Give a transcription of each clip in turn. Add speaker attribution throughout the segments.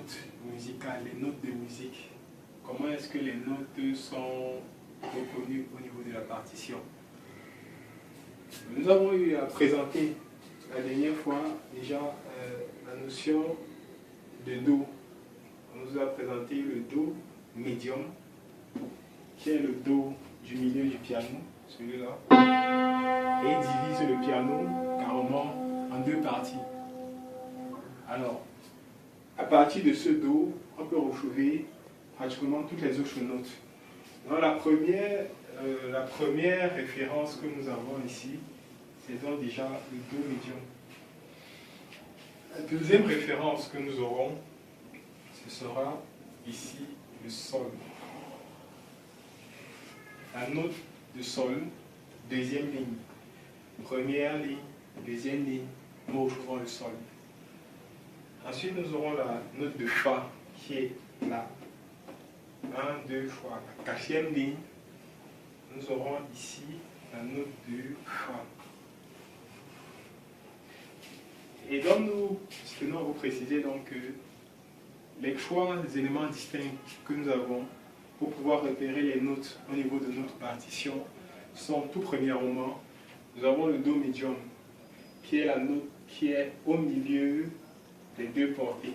Speaker 1: notes musicales, les notes de musique. Comment est-ce que les notes sont reconnues au niveau de la partition? Nous avons eu à présenter la dernière fois déjà la notion de Do. On nous a présenté le Do médium, qui est le Do du milieu du piano, celui-là, et il divise le piano carrément en deux parties. Alors, à partir de ce Do, on peut retrouver pratiquement toutes les autres notes. Dans la première référence que nous avons ici, c'est donc déjà le Do médium. La deuxième référence que nous aurons, ce sera ici le Sol. La note de Sol, deuxième ligne. Première ligne, deuxième ligne, nous retrouvons le Sol. Ensuite, nous aurons la note de Fa, qui est la 1, 2 fois la quatrième ligne. Nous aurons ici la note de Fa. Et donc, nous tenons à vous préciser donc que les trois éléments distincts que nous avons pour pouvoir repérer les notes au niveau de notre partition sont tout premièrement, nous avons le Do médium, qui est la note qui est au milieu des deux portées.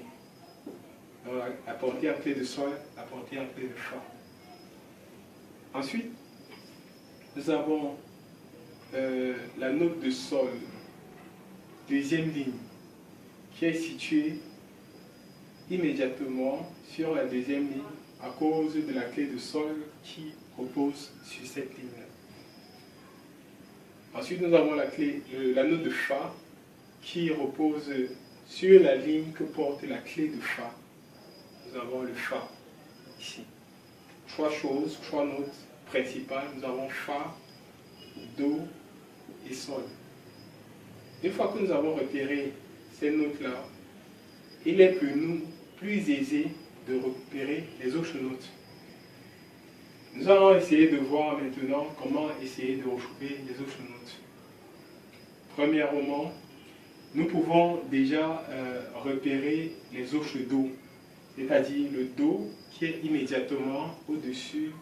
Speaker 1: Donc, la portée en clé de Sol, la portée en clé de Fa. Ensuite, nous avons la note de Sol, deuxième ligne, qui est située immédiatement sur la deuxième ligne à cause de la clé de Sol qui repose sur cette ligne-là. Ensuite, nous avons la note de Fa qui repose sur la ligne que porte la clé de Fa. Nous avons le Fa ici. Trois choses, trois notes principales. Nous avons Fa, Do et Sol. Une fois que nous avons repéré ces notes-là, il est pour nous plus aisé de repérer les autres notes. Nous allons essayer de voir maintenant comment essayer de retrouver les autres notes. Premièrement, nous pouvons déjà repérer les autres Do, c'est-à-dire le Do qui est immédiatement au-dessus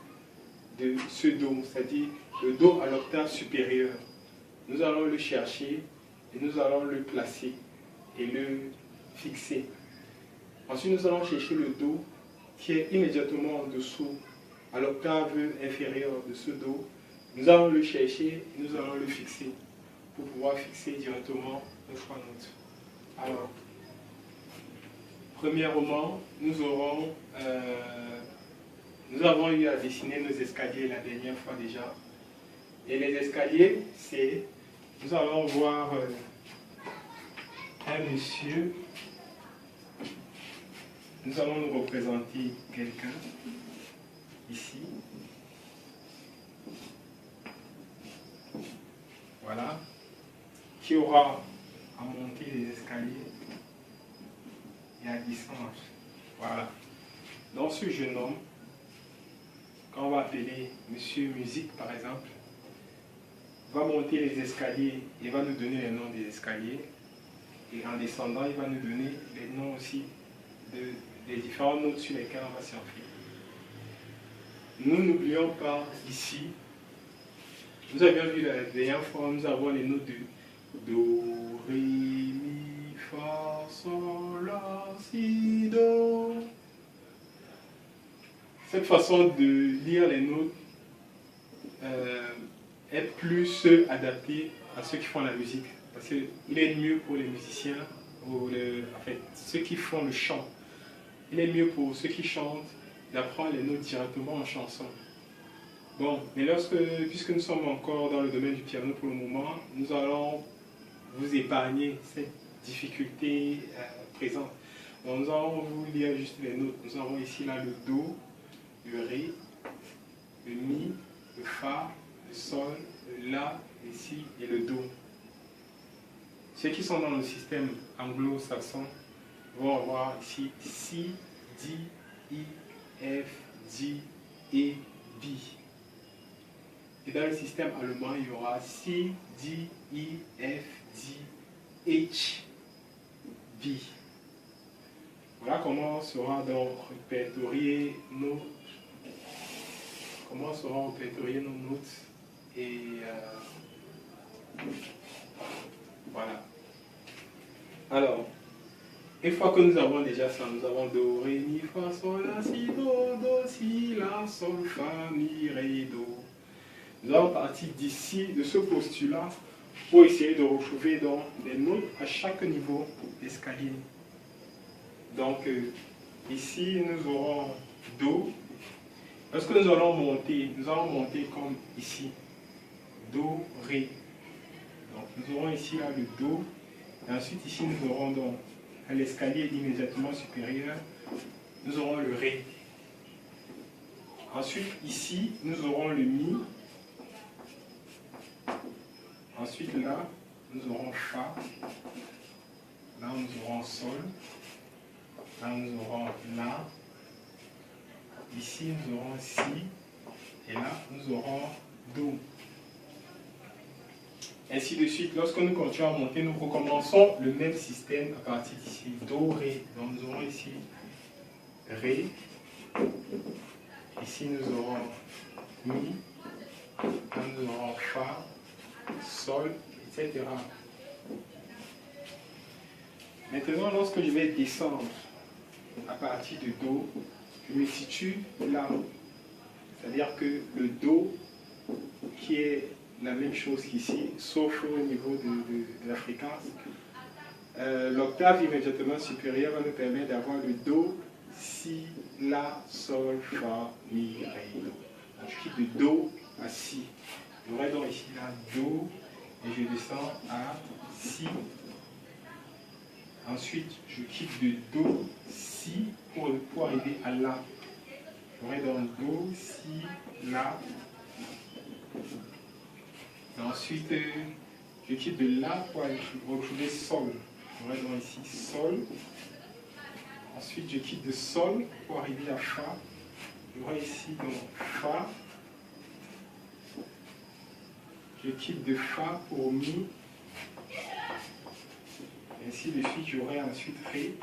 Speaker 1: de ce Do, c'est-à-dire le Do à l'octave supérieure. Nous allons le chercher et nous allons le placer et le fixer. Ensuite, nous allons chercher le Do qui est immédiatement en dessous, à l'octave inférieure de ce Do. Nous allons le chercher et nous allons le fixer pour pouvoir fixer directement nos trois notes. Alors, premièrement, nous avons eu à dessiner nos escaliers la dernière fois déjà. Et les escaliers, c'est, nous allons voir un monsieur. Nous allons nous représenter quelqu'un ici. Voilà. Qui aura à monter les escaliers et à descendre. Voilà. Donc ce jeune homme, qu'on va appeler Monsieur Musique par exemple, va monter les escaliers et va nous donner les noms des escaliers. Et en descendant, il va nous donner les noms aussi des différentes notes sur lesquelles on va surfer. Nous n'oublions pas ici, nous avions vu la dernière fois, nous avons les notes de Do, Ré, Mi, Fa, Sol, La, Si, Do. Cette façon de lire les notes est plus adaptée à ceux qui font la musique. Parce qu'il est mieux pour les musiciens, ceux qui font le chant. Il est mieux pour ceux qui chantent d'apprendre les notes directement en chanson. Bon, mais puisque nous sommes encore dans le domaine du piano pour le moment, nous allons vous épargner cette difficulté présente. Donc, nous allons vous lire juste les notes. Nous avons ici là le Do, le Ré, le Mi, le Fa, le Sol, le La, le Si et le Do. Ceux qui sont dans le système anglo-saxon vont avoir ici C, D, E, F, G et B. Et dans le système allemand, il y aura C, D, E, F, G, H, B. Voilà comment sera donc répertorié nos notes et voilà. Alors, une fois que nous avons déjà ça, nous avons do, ré, mi, fa, sol, la, si, do, si, la, sol, fa, mi, ré, do. Nous allons partir d'ici, de ce postulat, pour essayer de retrouver donc des notes à chaque niveau d'escalier. Donc, ici, nous aurons do. Lorsque nous allons monter comme ici. Do, ré. Donc, nous aurons ici là, le do. Et ensuite, ici, nous aurons donc, à l'escalier immédiatement supérieur, nous aurons le ré. Ensuite, ici, nous aurons le mi. Ensuite, là, nous aurons fa. Là, nous aurons sol. Là, nous aurons la. Ici, nous aurons si. Et là, nous aurons do. Ainsi de suite. Lorsque nous continuons à monter, nous recommençons le même système à partir d'ici. Do, ré. Donc, nous aurons ici ré. Ici, nous aurons mi. Là, nous aurons fa, sol, etc. Maintenant, lorsque je vais descendre à partir de do, je me situe là. C'est-à-dire que le do, qui est la même chose qu'ici, sauf au niveau de la fréquence, l'octave immédiatement supérieure va nous permettre d'avoir le do, si, la, sol, fa, mi, ré, do. Donc, je quitte de do à si. J'aurai donc ici là do et je descends à si. Ensuite, je quitte de do, si pour arriver à la. J'aurai donc do, si, la. Et ensuite, je quitte de la pour aller retrouver sol. J'aurai donc ici sol. Ensuite, je quitte de sol pour arriver à fa. J'aurai ici donc fa. Je quitte de fa pour mi. Et ainsi de suite, j'aurai ensuite ré,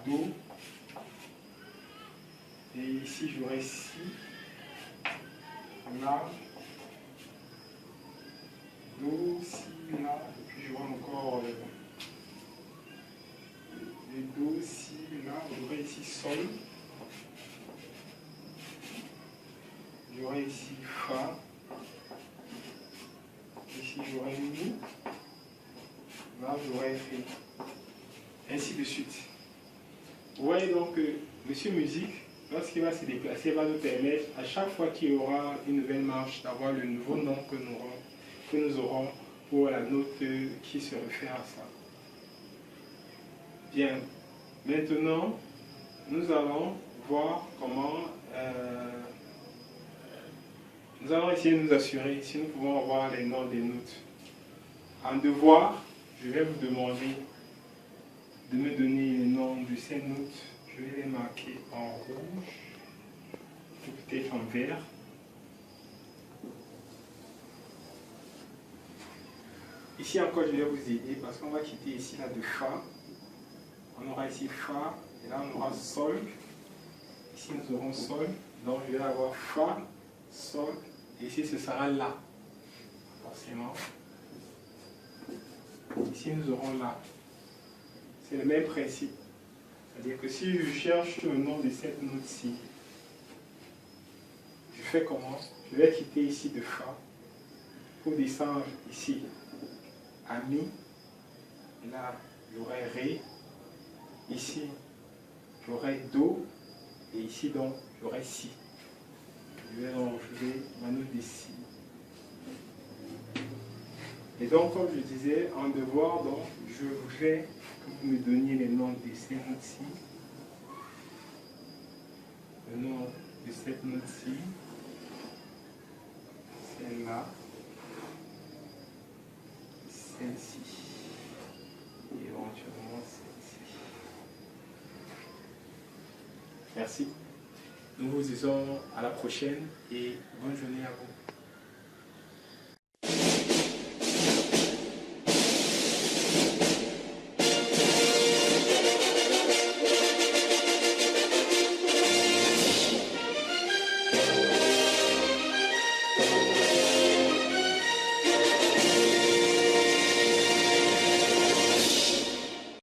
Speaker 1: do. Et ici, j'aurai si, la, do, si, la. Et puis j'aurai encore le do, si, la. J'aurai ici sol. J'aurai ici fa. Ici, j'aurai mi. Là, j'aurai ré. Ainsi de suite. Vous voyez donc que Monsieur Musique, lorsqu'il va se déplacer, va nous permettre, à chaque fois qu'il y aura une nouvelle marche, d'avoir le nouveau nom que nous aurons pour la note qui se réfère à ça. Bien. Maintenant, nous allons voir comment... nous allons essayer de nous assurer si nous pouvons avoir les noms des notes. En devoir, je vais vous demander de me donner les noms de ces notes. Je vais les marquer en rouge ou peut-être en vert. Ici encore, je vais vous aider parce qu'on va quitter ici là de fa. On aura ici fa et là on aura sol. Ici nous aurons sol. Donc je vais avoir fa, sol et ici ce sera la. Forcément. Ici nous aurons la. C'est le même principe. C'est-à-dire que si je cherche le nom de cette note-ci, je fais comment? Je vais quitter ici de fa pour descendre ici à mi. Là, j'aurai ré. Ici, j'aurai do. Et ici, donc, j'aurai si. Je vais donc jouer ma note de si. Et donc, comme je disais, en devoir, donc, je voudrais que vous me donniez les noms de ces notes-ci. Le nom de cette note-ci. Celle-là. Celle-ci. Et éventuellement celle-ci. Merci. Nous vous disons à la prochaine et bonne journée à vous.